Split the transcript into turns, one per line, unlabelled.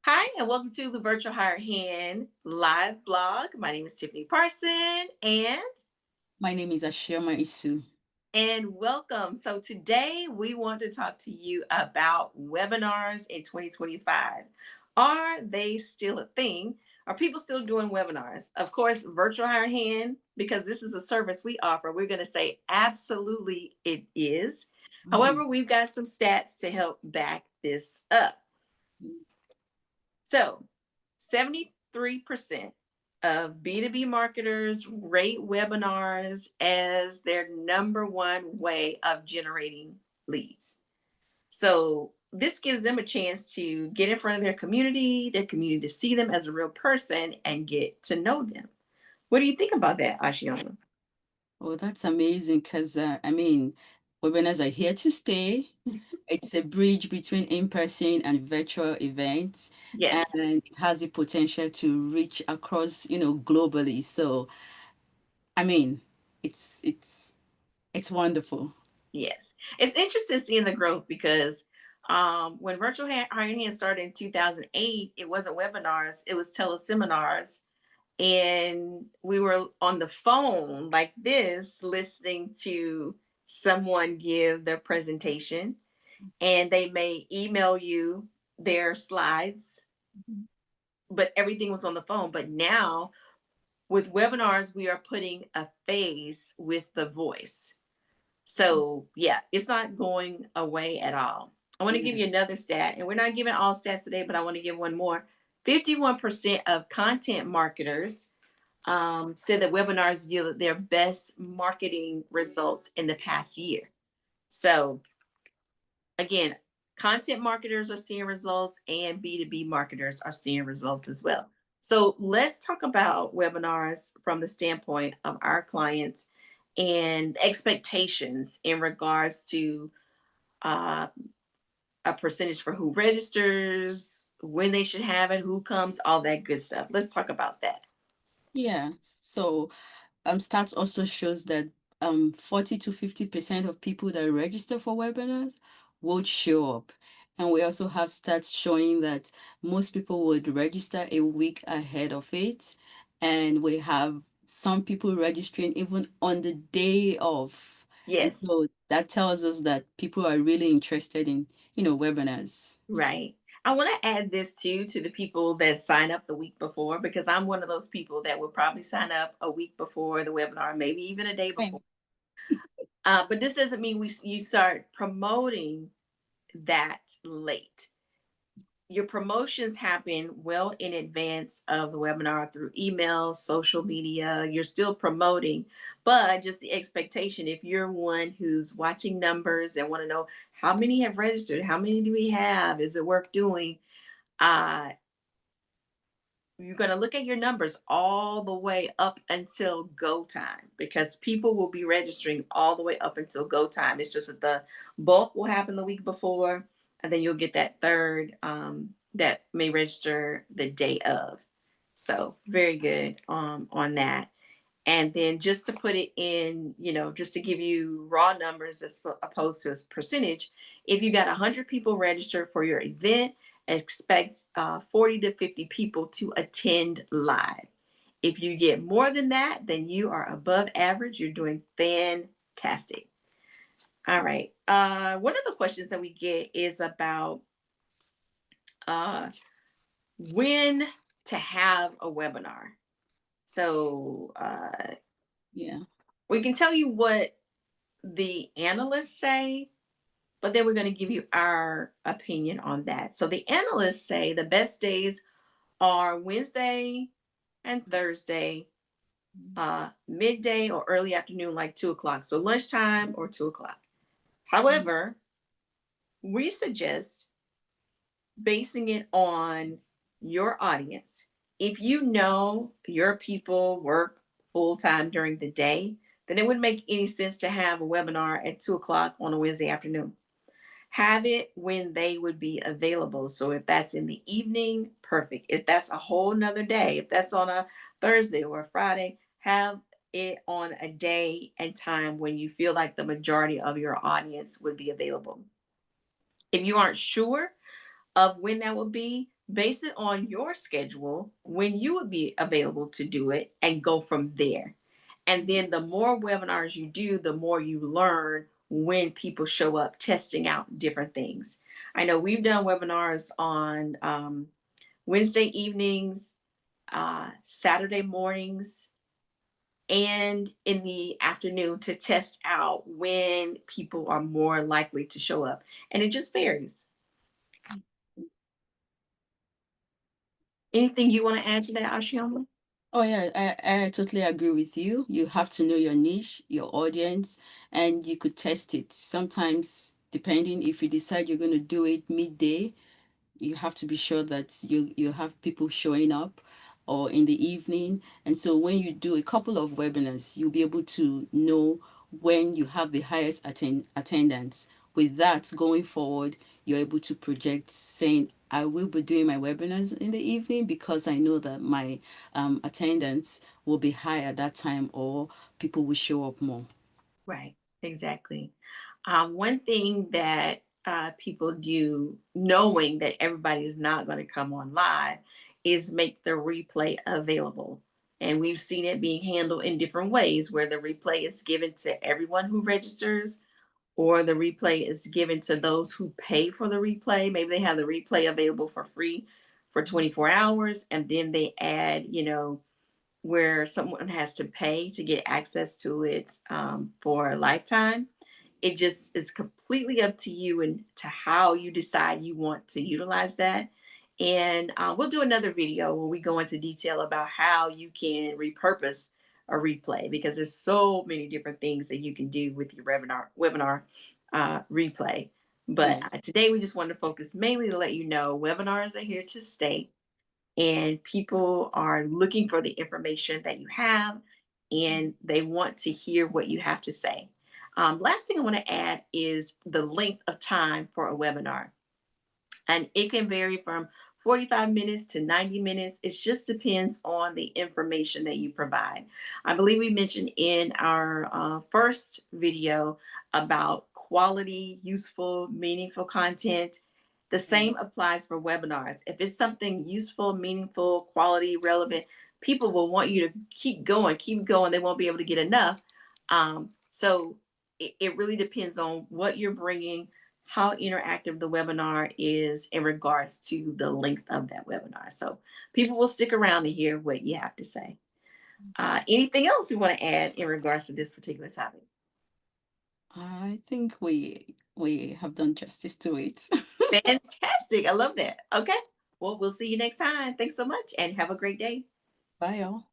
Hi, and welcome to the Virtual Hire Hand live blog. My name is Tiffany Parson,
My name is Ashima Isu.
and welcome. So today we want to talk to you about webinars in 2025. Are they still a thing? Are people still doing webinars? Of course, Virtual Hire Hand, because this is a service we offer, we're going to say absolutely it is.
Mhm.
However, we've got some stats to help back this up. So, 73% of B2B marketers rate webinars as their number one way of generating leads. So, this gives them a chance to get in front of their community to see them as a real person and get to know them. What do you think about that, Ashiana?
Oh, that's amazing because, webinars are here to stay. It's a bridge between in-person and virtual events,
Yes,
and it has the potential to reach across, globally. So, I mean, it's it's it's wonderful.
yes. It's interesting seeing the growth because when Hiring Hand started in 2008, it wasn't webinars, it was teleseminars, and we were on the phone like this listening to someone give their presentation, and they may email you their slides, but everything was on the phone. But now with webinars we are putting a face with the voice. So yeah, it's not going away at all. I want to give
Yeah.
you another stat, and we're not giving all stats today, but I want to give one more. 51% of content marketers said that webinars yielded their best marketing results in the past year. So, again, content marketers are seeing results and B2B marketers are seeing results as well. So, let's talk about webinars from the standpoint of our clients and expectations in regards to uh, a percentage for who registers, when they should have it, who comes, all that good stuff. Let's talk about that.
Yeah. So, stats also shows that 40 to 50% of people that register for webinars would show up. And we also have stats showing that most people would register a week ahead of it. And we have some people registering even on the day of. And
Yes.
so that tells us that people are really interested in, webinars.
Right. I want to add this too to the people that sign up the week before, because I'm one of those people that will probably sign up a week before the webinar, maybe even a day before.
Right.
But this doesn't mean you start promoting that late. Your promotions happen well in advance of the webinar through email, social media. You're still promoting, but just the expectation, if you're one who's watching numbers and want to know how many have registered, how many do we have, is it worth doing? Uh, you're going to look at your numbers all the way up until go time, because people will be registering all the way up until go time. It's just that the bulk will happen the week before, and then you'll get that third that may register the day of. So very good on that. And then just to put it in, just to give you raw numbers as opposed to a percentage, if you got 100 people registered for your event, expect 40 to 50 people to attend live. If you get more than that, then you are above average. You're doing fantastic. All right. One of the questions that we get is about uh, when to have a webinar. So
Yeah.
we can tell you what the analysts say, but then we're going to give you our opinion on that. So the analysts say the best days are Wednesday and Thursday, midday or early afternoon, like 2 o'clock. So lunchtime or 2 o'clock.
Mhm.
However, we suggest basing it on your audience. If you know your people work full time during the day, then it wouldn't make any sense to have a webinar at 2 o'clock on a Wednesday afternoon. Have it when they would be available. So if that's in the evening, perfect. If that's a whole nother day, if that's on a Thursday or a Friday, have it on a day and time when you feel like the majority of your audience would be available. If you aren't sure of when that will be, base it on your schedule when you would be available to do it and go from there. And then the more webinars you do, the more you learn when people show up testing out different things. I know we've done webinars on Wednesday evenings, Saturday mornings, and in the afternoon to test out when people are more likely to show up. And it just varies. Anything you want to add to that, Ashioma?
Oh yeah, I totally agree with you. You have to know your niche, your audience, and you could test it. Sometimes, depending if you decide you're going to do it midday, you have to be sure that you have people showing up or in the evening. And so when you do a couple of webinars, you'll be able to know when you have the highest attendance. With that going forward, you're able to project saying, I will be doing my webinars in the evening because I know that my attendance will be high at that time, or people will show up more.
Right, exactly. One thing that people do, knowing that everybody is not going to come on live, is make the replay available. And we've seen it being handled in different ways, where the replay is given to everyone who registers, or the replay is given to those who pay for the replay. Maybe they have the replay available for free for 24 hours, and then they add, where someone has to pay to get access to it for a lifetime. It just is completely up to you and to how you decide you want to utilize that. And we'll do another video where we go into detail about how you can repurpose a replay, because there's so many different things that you can do with your webinar replay. But
Yes.
today we just wanted to focus mainly to let you know webinars are here to stay, and people are looking for the information that you have, and they want to hear what you have to say. Last thing I want to add is the length of time for a webinar, and it can vary from 45 minutes to 90 minutes. It just depends on the information that you provide. I believe we mentioned in our first video about quality, useful, meaningful content. The
Yes.
same applies for webinars. If it's something useful, meaningful, quality, relevant, people will want you to keep going, keep going. They won't be able to get enough. So it really depends on what you're bringing, how interactive the webinar is in regards to the length of that webinar. So people will stick around to hear what you have to say. Anything else you want to add in regards to this particular topic?
I think we have done justice to it.
Fantastic. I love that. Okay. Well, we'll see you next time. Thanks so much and have a great day.
Bye, all.